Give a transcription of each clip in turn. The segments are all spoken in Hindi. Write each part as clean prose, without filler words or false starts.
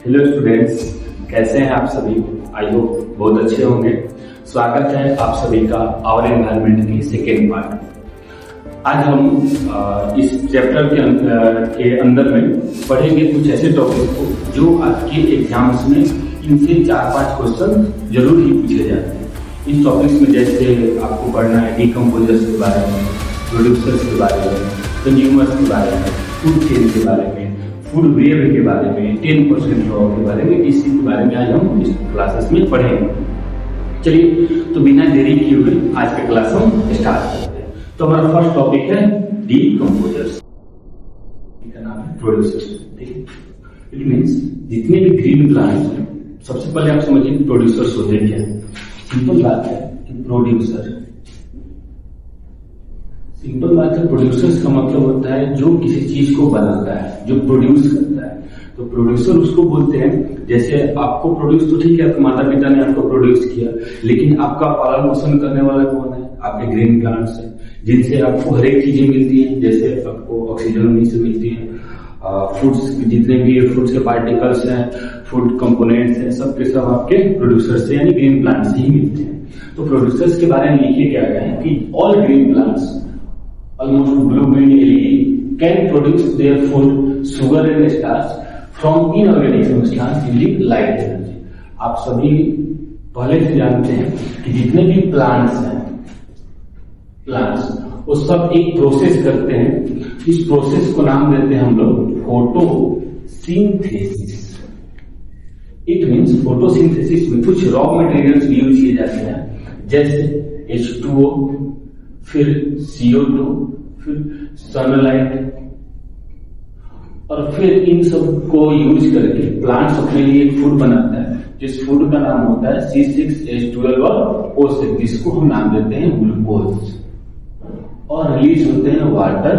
हेलो स्टूडेंट्स, कैसे हैं आप सभी। आई होप बहुत अच्छे होंगे। स्वागत है आप सभी का आवर एनवायरनमेंट की सेकेंड पार्ट। आज हम इस चैप्टर के अंदर में पढ़ेंगे कुछ ऐसे टॉपिक को जो आपके एग्जाम्स में इनसे 4-5 क्वेश्चन जरूर ही पूछे जाते हैं। इस टॉपिक्स में जैसे आपको पढ़ना है डीकम्पोजर्स के बारे में, प्रोड्यूसर्स के बारे में, कंज्यूमर्स के बारे में, फूड चेन के बारे में, फूड वेव के बारे में, 10% लॉ के बारे में, इसी के बारे में आज हम इस क्लासेस में पढ़ेंगे। चलिए, तो बिना देरी किए हुए आज का क्लास हम स्टार्ट करते हैं। तो हमारा फर्स्ट टॉपिक है डीकम्पोजर्स, इसका नाम है प्रोड्यूसर्स। इट मींस जितने भी ग्रीन प्लांट्स हैं, सबसे पहले आप समझिए प्रोड्यूसर्स होते हैं क्या। सिंपल बात है कि प्रोड्यूसर्स का मतलब होता है जो किसी चीज को बनाता है, जो प्रोड्यूस करता है। तो प्रोड्यूसर उसको बोलते हैं, जैसे आपको प्रोड्यूस तो ठीक है, आपके माता पिता ने आपको प्रोड्यूस किया, लेकिन आपका पालन पोषण करने वाला कौन है? आपके ग्रीन प्लांट्स हैं, जिनसे आपको हर एक चीजें मिलती हैं। जैसे आपको ऑक्सीजन उन्हीं से मिलती है, फूड्स जितने भी फूड्स के पार्टिकल्स हैं, फूड कंपोनेंट्स हैं, सब के सब आपके प्रोड्यूसर्स से यानी ग्रीन प्लांट से ही मिलते हैं। तो प्रोड्यूसर्स के बारे में लिखे क्या गया है कि all green plants almost blue-green algae can produce their food, sugar and starch from inorganic substance using light energy। आप सभी पहले से जानते हैं कि जितने भी प्लांट्स वो सब एक प्रोसेस करते हैं। इस प्रोसेस को नाम देते हैं हम लोग फोटोसिंथेसिस। इट मीन्स फोटोसिंथेसिस में कुछ रॉ मटेरियल्स यूज किए जाते हैं, जैसे H2O, फिर CO2, फिर सनलाइट, और फिर इन सब को यूज करके प्लांट्स अपने लिए एक फूड बनाता है, जिस फूड का नाम होता है C6H12 और O6, जिसको हम नाम देते हैं ग्लूकोज। और रिलीज होते हैं वाटर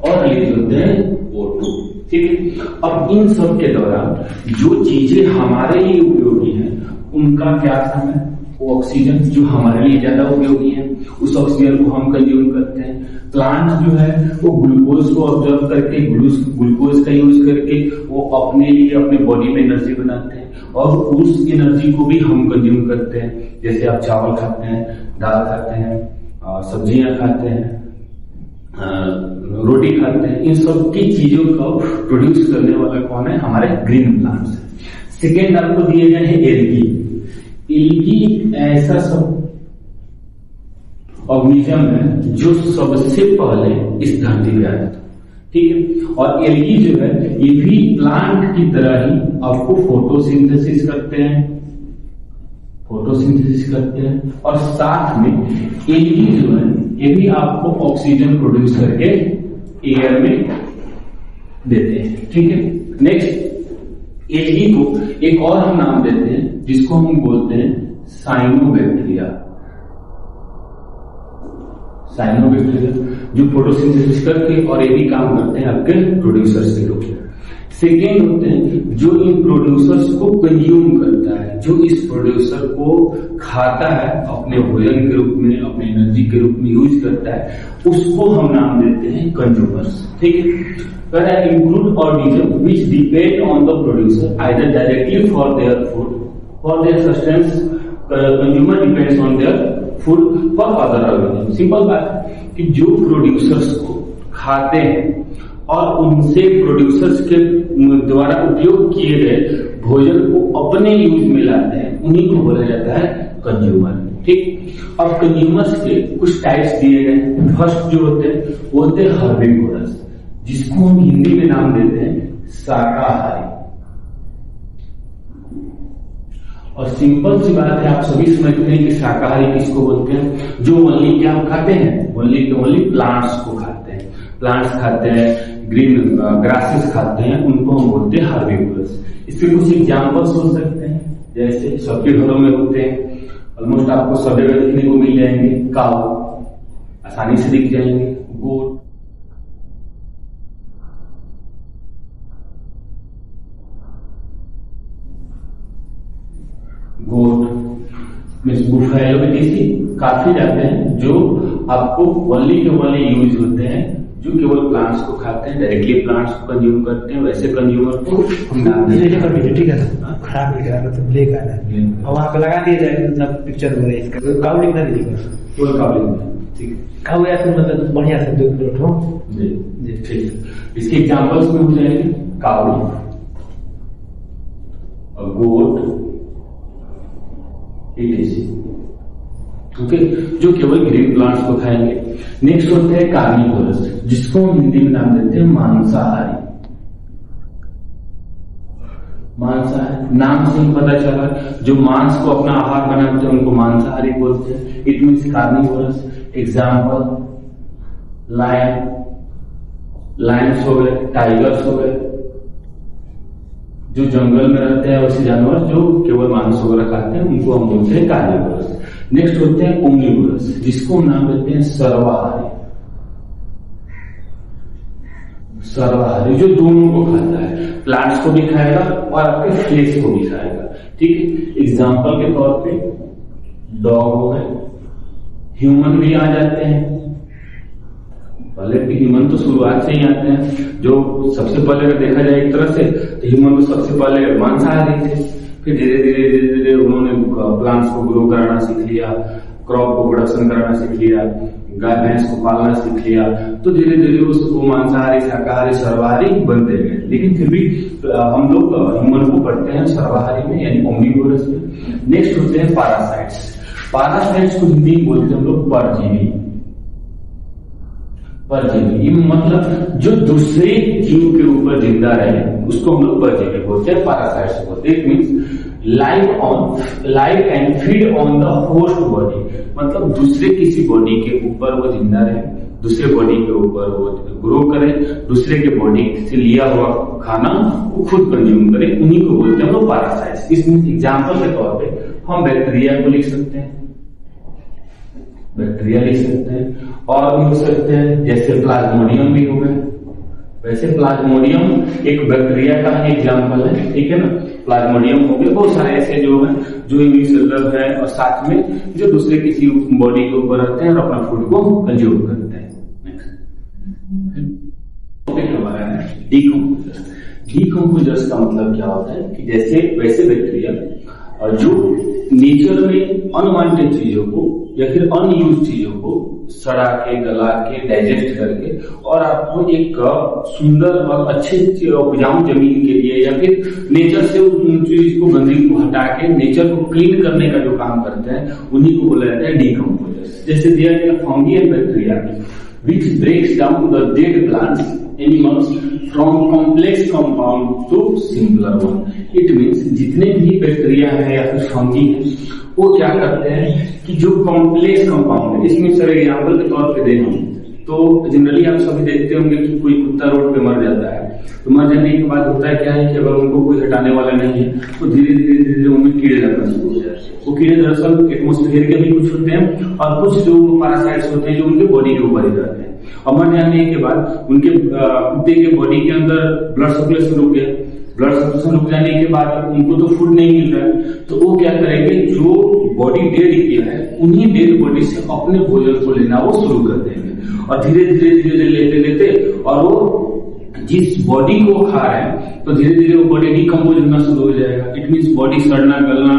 और रिलीज होते हैं O2। ठीक है। अब इन सब के दौरान जो चीजें हमारे लिए उपयोगी हैं उनका क्या काम है? वो ऑक्सीजन जो हमारे लिए ज्यादा उपयोगी है, उस ऑक्सीजन को हम कंज्यूम करते हैं। प्लांट जो है वो ग्लूकोज को ऑब्जर्व करके ग्लूकोज का यूज करके वो अपने लिए अपने बॉडी में एनर्जी बनाते हैं, और उस एनर्जी को भी हम कंज्यूम करते हैं। जैसे आप चावल खाते हैं, दाल खाते हैं, सब्जियां खाते हैं, रोटी खाते हैं। इन सब की चीजों को प्रोड्यूस करने वाला कौन है? हमारे ग्रीन प्लांट्स है। सेकेंड आपको दिए गए हैं एल्गी। एल्गी ऐसा सब ऑर्गेनिज्म है जो सबसे पहले इस धरती पे आया था। ठीक है। और एल्गी जो है ये भी प्लांट की तरह ही आपको फोटोसिंथेसिस करते हैं, और साथ में एल्गी जो है ये भी आपको ऑक्सीजन प्रोड्यूस करके एयर में देते हैं। ठीक है। नेक्स्ट, एल्गी को एक और हम नाम देते हैं जिसको हम बोलते हैं साइनोबैक्टीरिया, जो फोटोसिंथेसिस करके और ये भी काम करते हैं आपके प्रोड्यूसर्स के रूप में। सेकेंड होते हैं जो इन प्रोड्यूसर्स को कंज्यूम करता है, जो इस प्रोड्यूसर को खाता है, अपने भोजन के रूप में, अपने एनर्जी के रूप में यूज करता है, उसको हम नाम देते हैं कंज्यूमर्स। ठीक है। Where I include organisms which depend on the producer either directly for their food, for their sustenance, consumer depends on their food for other organisms। Simple बात है कि जो प्रोड्यूसर्स को खाते हैं और उनसे प्रोड्यूसर्स के द्वारा उपयोग किए गए भोजन को अपने यूज में लाते हैं, उन्हीं को बोला जाता है कंज्यूमर। ठीक। अब कंज्यूमर्स के कुछ टाइप्स दिए गए। फर्स्ट जो होते हैं वो होते हैं हर्बिवोरस, जिसको हम हिंदी में नाम देते हैं शाकाहारी। और सिंपल सी बात है, आप सभी समझते हैं कि शाकाहारी किसको बोलते हैं? जो ओनली क्या खाते हैं? ओनली प्लांट्स को खाते हैं। प्लांट्स खाते हैं, ग्रीन ग्रासेस खाते हैं, उनको हम बोलते हैं हर्बिवोरस। इसके कुछ एग्जाम्पल्स हो सकते हैं, जैसे सबके घरों में होते हैं, ऑलमोस्ट आपको सब जगह देखने को मिल जाएंगे। काऊ आसानी से दिख जाएंगे, गोट, बुफेलो काफी जाते हैं जो आपको ओनली के ओनली यूज होते हैं, जो केवल प्लांट्स को खाते हैं, डायरेक्टली प्लांट्स को कंज्यूम करते हैं, वैसे कंज्यूमर को हम नाम देते हैं। ठीक है ना, खराब लिखा है तो ब्लैक आ रहा है और वहाँ पे लगा दिया जाए मतलब पिक्चर में इसका काउ लिखना दीजिएगा, केवल काउ लिखना, ठीक है। काउ या फिर मतलब बढ़िया से दो ठो जी जी ठीक है। इसके एग्जांपल्स में हो जाएंगे काउ और गोट, ओके, जो केवल ग्रीन प्लांट्स को खाएंगे। नेक्स्ट होते हैं कार्निवोरस, जिसको हम हिंदी में नाम देते हैं मांसाहारी। मांसाहारी नाम से ही पता चला, जो मांस को अपना आहार बनाते हैं उनको मांसाहारी बोलते हैं। It means carnivorous. Example Lions हो गए, टाइगर्स हो गए, जो जंगल में रहते हैं वैसे जानवर जो केवल मांस वगैरह खाते हैं उनको हम बोलते हैं कार्निवोरस। नेक्स्ट होते हैं ओमनिवोरस, जिसको हम नाम देते हैं सर्वाहारी। सर्वाहारी जो दोनों को खाता है, प्लांट्स को भी खाएगा और आपके फ्लेश को भी खाएगा, ठीक है। एग्जाम्पल के तौर पे डॉग हो गए, ह्यूमन भी आ जाते हैं। पहले भी ह्यूमन तो शुरुआत से ही आते हैं, जो सबसे पहले अगर देखा जाए एक तरह से तो ह्यूमन तो सबसे पहले मांसाहारी थे, फिर धीरे धीरे धीरे धीरे उन्होंने प्लांट्स को ग्रो कराना सीख लिया, क्रॉप को प्रोडक्शन कराना सीख लिया, गाय भैंस को पालना सीख लिया, तो धीरे धीरे उसको मांसाहारी शाकाहारी सर्वाहारी बनते गए। लेकिन फिर भी हम लोग ह्यूमन को पढ़ते हैं सर्वाहारी में यानी ओमनिवोरस में। नेक्स्ट होते हैं पैरासाइट्स। पैरासाइट्स को हिंदी में बोलते हैं हम लोग परजीवी। परजीवी मतलब जो दूसरे जीव के ऊपर जिंदा रहे उसको हम लोग परजीवी बोलते हैं, पैरासाइट्स बोलते हैं। It means live and feed on the host body, मतलब दूसरे किसी बॉडी के ऊपर वो जिंदा रहे, दूसरे बॉडी के ऊपर वो ग्रो करे, दूसरे के बॉडी से लिया हुआ खाना वो खुद कंज्यूम करे, उन्हीं को बोलते हैं हम लोग पैरासाइट्स। इसमें एग्जाम्पल के तौर पे हम बैक्टीरिया को लिख सकते हैं, बैक्टीरिया लिख सकते हैं, और भी हो सकते हैं जैसे प्लाज्मोडियम भी हो गए। वैसे प्लाज्मोडियम एक बैक्टीरिया का ही एग्जाम्पल है, ठीक है ना। प्लाज्मोडियम हो गए, बहुत सारे ऐसे जो है जो यूनिसेलुलर है और साथ में जो दूसरे किसी बॉडी के ऊपर रहते हैं और अपना फूड को कंज्यूम करते हैं। नेक्स्ट हमारा है डीकम्पोजर्स। डीकम्पोजर्स का मतलब क्या होता है कि जैसे वैसे बैक्टीरिया जो नेचर में अनवांटेड चीजों को या फिर अनयूज चीजों को सड़ा के गला के डाइजेस्ट करके और आपको एक सुंदर और अच्छे उपजाऊ जमीन के लिए या फिर नेचर से उन चीज को गंदगी को हटा के नेचर को क्लीन करने का जो काम करते हैं उन्हीं को बोला जाता है डीकम्पोजर्स। जैसे दिया गया fungi and bacteria which breaks down the dead plants animals from complex compound to simpler one. It means जितने भी बैक्टीरिया है या फिर फंगी है वो क्या करते हैं कि जो कॉम्प्लेक्स कंपाउंड है, इसमें सर एग्जाम्पल के तौर पे दें हम तो जनरली आप सभी देखते होंगे कि कोई कुत्ता रोड पे मर जाता है, तो मर जाने के बाद होता है क्या है कि अगर उनको कोई हटाने वाला नहीं है तो धीरे धीरे धीरे उनमें कीड़े लगना शुरू हो जाते हैं। वो कीड़े दरअसल एटमोस्फेयर के भी कुछ होते हैं और कुछ जो पैरासाइट्स होते हैं जो उनके बॉडी के ऊपर ही रहते हैं, और मर जाने के बाद उनके कुत्ते के बॉडी के अंदर ब्लड सर्कुलेशन रुक गया। ब्लड सर्कुलेशन रुक जाने के बाद उनको तो फूड नहीं मिल रहा है, तो वो क्या करेंगे, जो बॉडी डेड किया है उन्हीं डेड बॉडी से अपने भोजन को लेना वो शुरू कर देंगे और धीरे धीरे धीरे लेते लेते और वो जिस बॉडी को खा रहे हैं तो धीरे धीरे वो बॉडी डिकम्पोज होना शुरू हो जाएगा। इट मीन्स बॉडी सड़ना गलना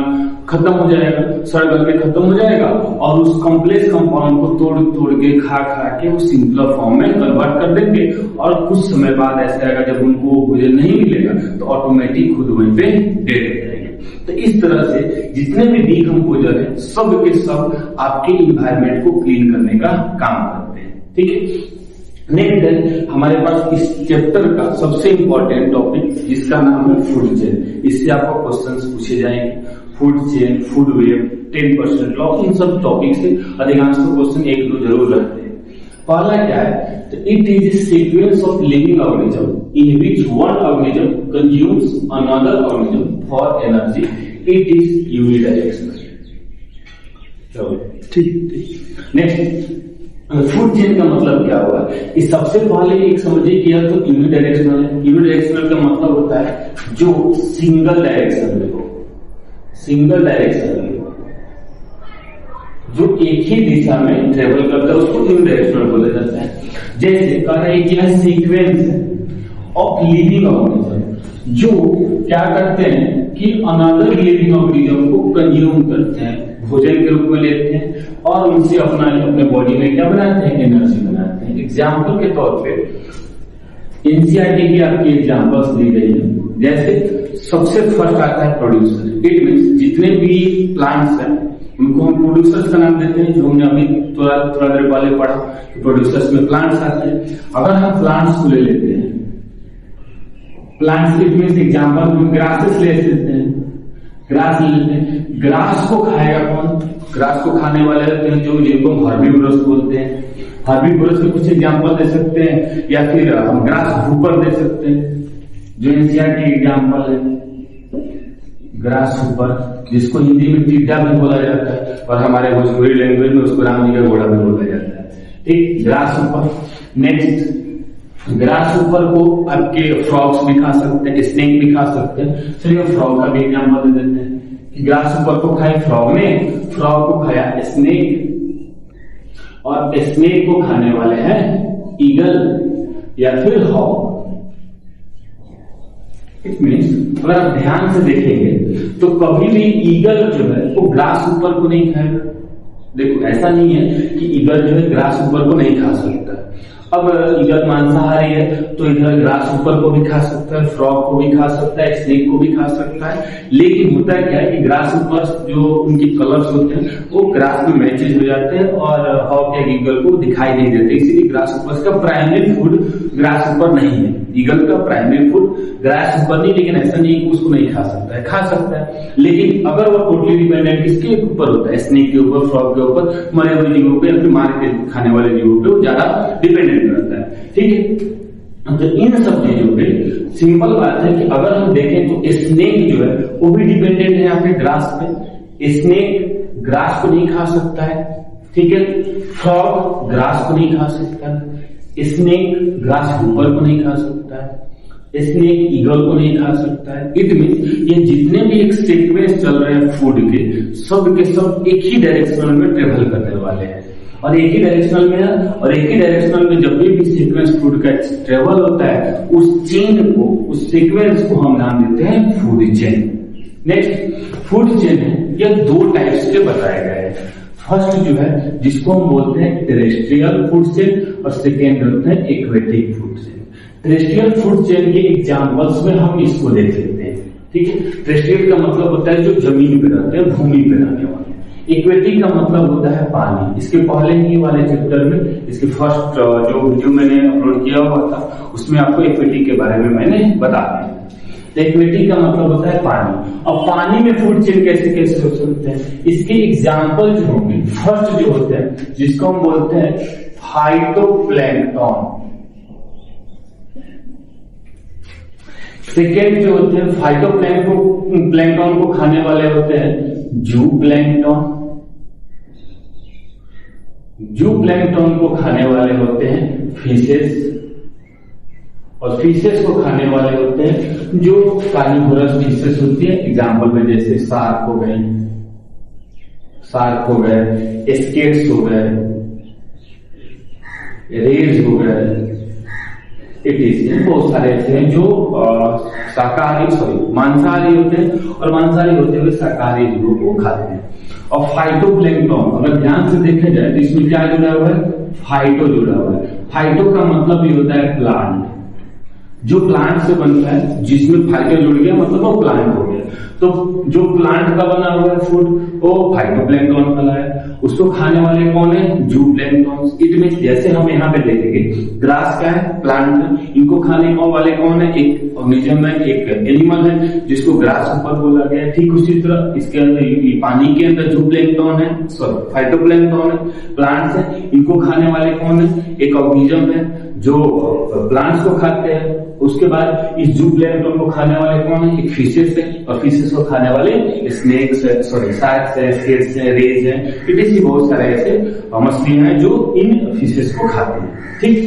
खत्म हो जाएगा, सड़ गल के खत्म हो जाएगा और उस कॉम्प्लेक्स कंपाउंड को तोड़ तोड़ के खा खा के वो सिंपलर फॉर्म में कन्वर्ट कर देंगे और कुछ समय बाद ऐसा आएगा जब उनको भोजन नहीं मिलेगा तो ऑटोमेटिक खुद वहीं पे डेड हो जाएंगे। तो इस तरह से जितने भी डीकम्पोजर है सब के सब आपके इन्वायरमेंट को क्लीन करने का काम करते हैं, ठीक है। नेक्स्ट है हमारे पास इस चैप्टर का सबसे इंपॉर्टेंट टॉपिक जिसका नाम है फूड चेन। इससे आपको क्वेश्चंस पूछे जाएंगे, food chain, food web, 10% law, इन सब टॉपिक से अधिकांश क्वेश्चन एक दो जरूर रहते हैं। पहला क्या है, तो it is sequence of living organism in which one organism consumes another organism for energy. It is unidirectional. चलो ठीक। नेक्स्ट फूड चेन का मतलब क्या हुआ, इस सबसे पहले एक समझिए किया तो यूनिडायरेक्शनल है। यूनिडायरेक्शनल का मतलब होता है जो सिंगल डायरेक्शन में हो, सिंगल डायरेक्शन में हो, जो एक ही दिशा में ट्रेवल करता है उसको यूनिडायरेक्शनल बोला जाता है। जैसे कह रहे हैं कि यह सीक्वेंस ऑफ लिविंग ऑर्गेनिज्म जो क्या करते हैं कि अनदर लिविंग ऑर्गेनिज्म को कंज्यूम करते हैं, भोजन के रूप में लेते हैं और उनसे अपने बॉडी में क्या बनाते हैं, एनर्जी बनाते हैं। एग्जाम्पल के तौर पे एनसीईआरटी की आपकी एग्जाम्पल्स दी गई है। जैसे सबसे फर्स्ट आता है प्रोड्यूसर। इट मीन्स जितने भी प्लांट्स हैं उनको हम प्रोड्यूसर्स का नाम देते हैं, जो हमने अभी थोड़ा देर पहले पढ़ा कि प्रोड्यूसर्स में प्लांट्स आते हैं। अगर हम प्लांट्स को ले लेते हैं, प्लांट्स इट मीन्स एग्जाम्पल हम ग्रासेस ले लेते हैं, ग्रास ले लेते हैं। ग्रास को खाएगा कौन? ग्रास को खाने वाले रहते हैं जो जिनको हम हर्बीवोरस बोलते हैं। हर्बीवोरस के कुछ एग्जाम्पल दे सकते हैं या फिर हम ग्रास हुपर दे सकते हैं जो एनसीईआरटी एग्जाम्पल है। ग्रास हुपर जिसको हिंदी में टिड्डा भी बोला जाता है और हमारे भोजपुरी लैंग्वेज में उसको राम जी का घोड़ा भी बोला जाता है। ठीक, grass Hooper. Next, grass Hooper को आपके फ्रॉग्स भी खा सकते हैं, स्नेक भी खा सकते हैं। चलिए फ्रॉग का भी एग्जाम्पल दे देते हैं कि ग्रास हुपर को खाए फ्रॉग ने, फ्रॉग को खाया स्नेक और स्नेक को खाने वाले हैं ईगल या फिर हॉक। इट मीन्स अगर आप ध्यान से देखेंगे तो कभी भी ईगल जो है वो ग्रास ऊपर को नहीं खाएगा। देखो ऐसा नहीं है कि ईगल जो है ग्रास ऊपर को नहीं खा सकता। अब ईगल मांसाहारी है तो इधर ग्रास ऊपर को भी खा सकता है, फ्रॉग को भी खा सकता है, स्नेक को भी खा सकता है। लेकिन होता क्या है कि ग्रास ऊपर जो उनकी कलर्स होते हैं वो ग्रास में मैचेज हो जाते हैं और हॉक या ईगल को दिखाई नहीं देते। इसीलिए ग्रास ऊपर का प्राइमरी फूड ग्रास ऊपर नहीं है। ईगल का प्राइमरी फूड ग्रास ऊपर नहीं, लेकिन ऐसा नहीं कि उसको नहीं खा सकता है, खा सकता है। लेकिन अगर वो टोटली डिपेंडेंट किसके ऊपर होता है, स्नेक के ऊपर, फ्रॉग के ऊपर, मरे हुए जीवों पे या फिर मार के खाने वाले जीवों पे वो ज्यादा डिपेंडेंट रहता है। ठीक है, तो इन सब चीजों पे सिंपल बात है कि अगर हम देखें तो स्नेक जो है वो भी डिपेंडेंट है यहाँ पे ग्रास पे। स्नेक ग्रास को नहीं खा सकता है। ठीक है, फ्रॉग ग्रास को नहीं खा सकता है, स्नेक ग्रास ऊपर को नहीं खा सकता है, स्नेक ईगल को नहीं खा सकता है। इट मीन ये जितने भी एक सीक्वेंस चल रहे हैं फूड के, सब के सब एक ही डायरेक्शन में ट्रेवल करने वाले हैं और एक ही डायरेक्शनल में है। और एक ही डायरेक्शनल में जब भी सीक्वेंस फूड का ट्रेवल होता है उस चेन को, उस सीक्वेंस को हम नाम देते हैं food chain. Next, food chain है यह दो टाइप्स के बताए गए हैं। फर्स्ट जो है जिसको हम बोलते हैं टेरेस्ट्रियल फूड चेन और सेकेंड होते हैं aquatic food chain. Terrestrial food chain के एग्जाम्पल्स में हम इसको देख लेते हैं। ठीक है, टेरेस्ट्रियल का मतलब होता है जो जमीन पे रहते हैं, भूमि पे रहने वाले। इक्विटी का मतलब होता है पानी। इसके पहले ही वाले चैप्टर में, इसके फर्स्ट जो वीडियो मैंने अपलोड किया हुआ था उसमें आपको इक्विटी के बारे में मैंने बता दिया। इक्विटी का मतलब होता है पानी। अब पानी में फूड चेन कैसे कैसे हो सकते हैं, इसके एग्जाम्पल जो होंगे, फर्स्ट जो होते हैं जिसको हम बोलते हैं फाइटोप्लैंक्टन, सेकेंड जो होते हैं फाइटोप्लैंक्टन को खाने वाले होते हैं जूप्लैंक्टन, जूप्लैंक्टन को खाने वाले होते हैं फिशेस और फिशेस को खाने वाले होते हैं जो कार्निवोरस फिशेस होती है। एग्जाम्पल में जैसे शार्क हो गए, स्केट्स हो गए, रेज हो गए। इट इज बहुत सारे ऐसे हैं जो मांसाहारी होते हैं और मांसाहारी होते हुए शाकाहारी जीवों को खाते हैं। और फाइटोप्लैंक्टन अगर ध्यान से देखा जाए तो इसमें क्या जुड़ा हुआ है, फाइटो जुड़ा हुआ है। फाइटो का मतलब भी होता है प्लांट, जो प्लांट से बनता है, जिसमें फाइटो जुड़ गया मतलब वो प्लांट हो गया। तो जो प्लांट का बना हुआ है फूड वो फाइटोप्लैंक्टन वाला है। उसको खाने वाले कौन है, जूप्लैंक्टन। इट मींस जैसे हम यहाँ पे देखेंगे ग्रास का है, प्लांट है, इनको खाने वाले कौन है, एक ऑर्गेनिज्म है, एक एनिमल है जिसको ग्रास ऊपर बोला गया है। ठीक उसी तरह इसके अंदर पानी के अंदर जूप्लैंक्टन है, सॉरी फाइटोप्लैंक्टन है, प्लांट्स है, इनको खाने वाले कौन है, एक ऑर्गेनिज्म है जो प्लांट्स को खाते हैं। उसके बाद इस जूप्लैंक्टन को खाने वाले कौन है, एक फिशेस है और फिशेस को खाने वाले स्नेक्स है, सॉरी शार्क्स है, स्केट्स है, रेज है। इट इज बहुत सारे ऐसे मछलियां हैं जो इन फिशेस को खाते हैं। ठीक,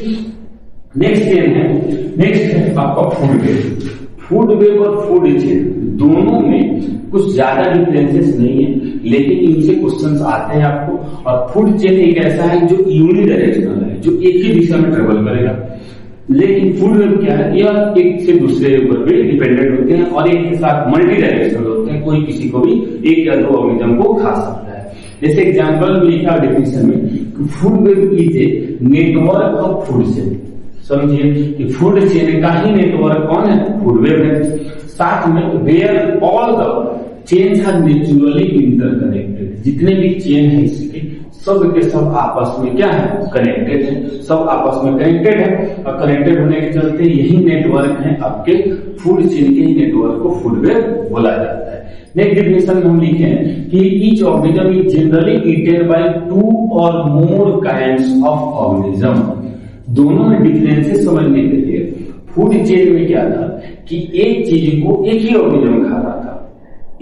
नेक्स्ट है आपका फूड वेब। फूड वेब और फूड चेन दोनों में कुछ ज्यादा डिफरेंसेस नहीं है, लेकिन इनसे क्वेश्चंस आते हैं आपको। और फूड चेन एक ऐसा है जो यूनिडायरेक्शनल है, जो एक ही दिशा में ट्रेवल करेगा। लेकिन फूड वेब क्या है, यह एक से दूसरे ऊपर भी डिपेंडेंट होते हैं और एक के साथ मल्टी डायरेक्शनल होते हैं। कोई किसी को भी एक या दो ऑर्गेनिज्म को खा सकता है। जैसे एग्जाम्पल लिखा डेफिनेशन में, food web is a network of food chain. समझिए कि फूड चेन का ही नेटवर्क कौन है, फूड वेब है। साथ में where all the chains are naturally interconnected, जितने भी चेन है इसके सब के सब आपस में क्या है, कनेक्टेड है, सब आपस में कनेक्टेड है। और कनेक्टेड होने के चलते यही नेटवर्क है आपके फूड चेन के ही नेटवर्क को फूड वेब बोला जाता है। नेक्स्ट डेफिनेशन में हम लिखे हैं कि each organism is generally eated by 2 or more kinds of organism. दोनों में डिफरेंसेस समझने के लिए फूड चेन में क्या था कि एक चीज को एक ही ऑर्गेनिज्म खा रहा था,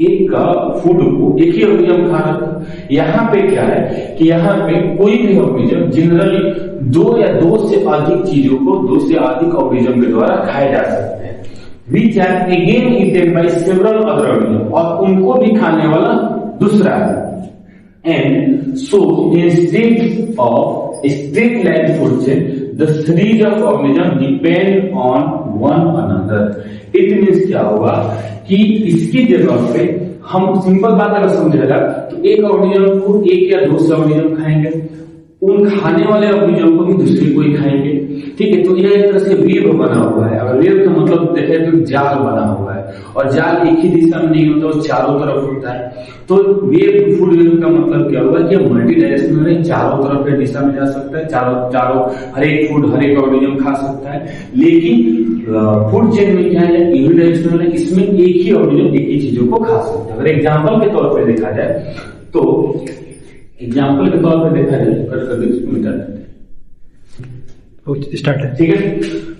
एक का फूड को एक ही ऑर्गेनिज्म खा रहा था। यहाँ पे क्या है कि यहाँ पे कोई भी ऑर्गेनिज्म जनरली 2 या 2 से अधिक चीजों को 2 से अधिक ऑर्गेनिज्म के द्वारा खाए जा सकते हैं, which are again eaten by several other organisms, और उनको भी खाने वाला दूसरा है। And so instead of strict line food chain, the series of organisms depend on one another. It means क्या होगा कि इसकी जगह पे हम सिंपल बात अगर समझेगा तो एक ऑर्गेनिज्म को एक या 2 से ऑर्गेनिज्म खाएंगे, उन खाने वाले ऑर्गेनिज्म को भी दूसरे को ही खाएंगे। ठीक है, तो यह एक तरह से वेव बना हुआ है। अगर वेव का मतलब देखें तो जाल बना हुआ है, और जाल एक ही दिशा में नहीं होता, वो चारों तरफ होता है। तो वेव, फूड वेव का मतलब क्या होगा कि मल्टी डायरेक्शनल है, चारों तरफ के दिशा में जा सकता है, चारों हर एक फूड हर एक ऑर्गेनिज्म खा सकता है। लेकिन फूड चेन में क्या है, यूनिडायरेक्शनल है, इसमें एक ही ऑर्गेनिज्म एक ही चीजों को खा सकता है। अगर एग्जाम्पल के तौर पर देखा जाए तो एग्जाम्पल के तौर पर देखा जाए, कट कर दे स्टार्ट है, ठीक है।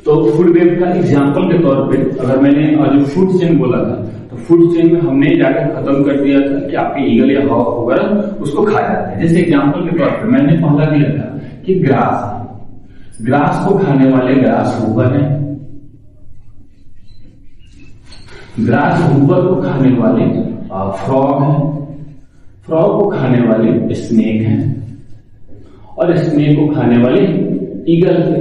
तो फूड वेब का एग्जाम्पल के तौर पे अगर मैंने जो फूड चेन बोला था, तो फूड चेन में हमने जाकर खत्म कर दिया था कि आपके ईगल या हॉक वगैरह उसको खा जाते हैं। जैसे एग्जाम्पल के तौर पे मैंने पहला दिया था कि ग्रास को खाने वाले ग्रास हूपर है, ग्रास हूपर को खाने वाले फ्रॉग है, फ्रॉग को खाने वाले स्नेक है, और स्नेक को खाने वाले ईगल है।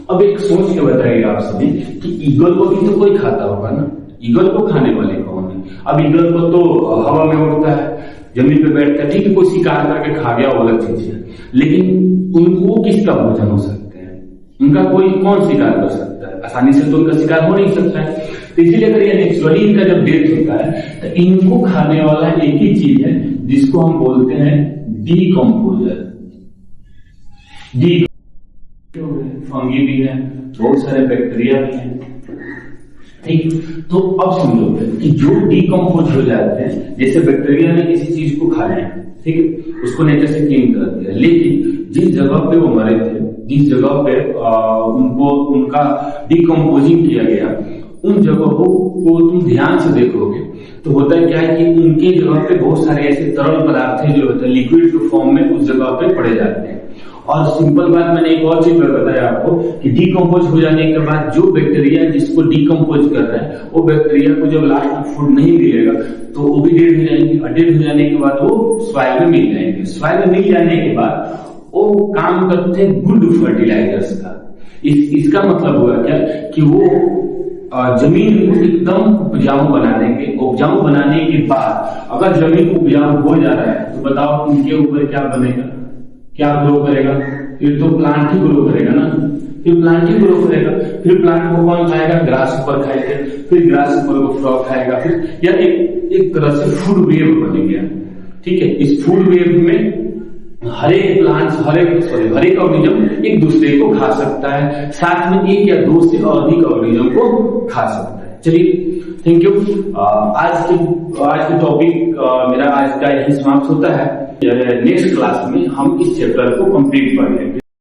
अब एक सोच के बताइएगा आप सभी कि ईगल को भी तो कोई खाता होगा ना, ईगल को खाने वाले कौन है? अब ईगल को तो हवा में उड़ता है, जमीन पे बैठता है, ठीक है, कोई शिकार करके खा गया वो अलग चीज है, लेकिन उनको किसका भोजन हो सकते हैं? उनका कोई कौन शिकार कर सकता है? आसानी से तो उनका शिकार हो नहीं सकता है। तो इसीलिए अगर ये नेचुरली इनका जब डेथ होता है तो इनको खाने वाला एक ही चीज है जिसको हम बोलते हैं डीकम्पोजर। फंगी भी है, बहुत सारे बैक्टीरिया भी हैं, ठीक। तो अब समझो कि जो डीकम्पोज हो जाते हैं, जैसे बैक्टीरिया ने किसी चीज को खा लिया, ठीक है, उसको नेचर से क्लीन कर दिया, लेकिन जिस जगह पे वो मरे थे, जिस जगह पे उनको उनका डीकम्पोजिंग किया गया, उन जगहों को तुम ध्यान से देखोगे तो होता है क्या है कि उनके जगह पे बहुत सारे ऐसे तरल पदार्थ जो होते हैं लिक्विड के फॉर्म में उस जगह पे पड़े जाते हैं। और सिंपल बात मैंने एक और चीज बताया आपको कि डीकम्पोज हो जाने के बाद जो बैक्टीरिया जिसको डीकम्पोज कर रहा है, वो बैक्टीरिया को जब लास्ट में फूड नहीं मिलेगा तो वो भी डेड हो जाएंगे, और डेड हो जाने के बाद वो सॉइल में मिल जाएंगे। सॉइल में मिल जाने के बाद वो काम करते हैं गुड फर्टिलाइजर्स का। इसका मतलब हुआ क्या कि वो जमीन को एकदम उपजाऊ बना देंगे। उपजाऊ बनाने के बाद अगर जमीन उपजाऊ हो जा रहा है तो बताओ उनके ऊपर क्या बनेगा, क्या ग्रो करेगा? फिर तो प्लांट ही ग्रो करेगा ना, फिर प्लांट ही ग्रो करेगा। फिर प्लांट को कौन खाएगा? ग्रास ऊपर खाएगा, फिर ग्रास ऊपर को फ्रॉग खाएगा, फिर या एक तरह से फूड वेव बन गया, ठीक है। इस फूड वेव में हर एक प्लांट हर एक ऑर्गेनिज्म एक दूसरे को खा सकता है, साथ में एक या 2 से अधिक ऑर्गेनिज्म को खा सकता है। चलिए, थैंक यू। आज के टॉपिक मेरा आज का यही समाप्त होता है। नेक्स्ट क्लास में हम इस चैप्टर को कंप्लीट कर लेंगे।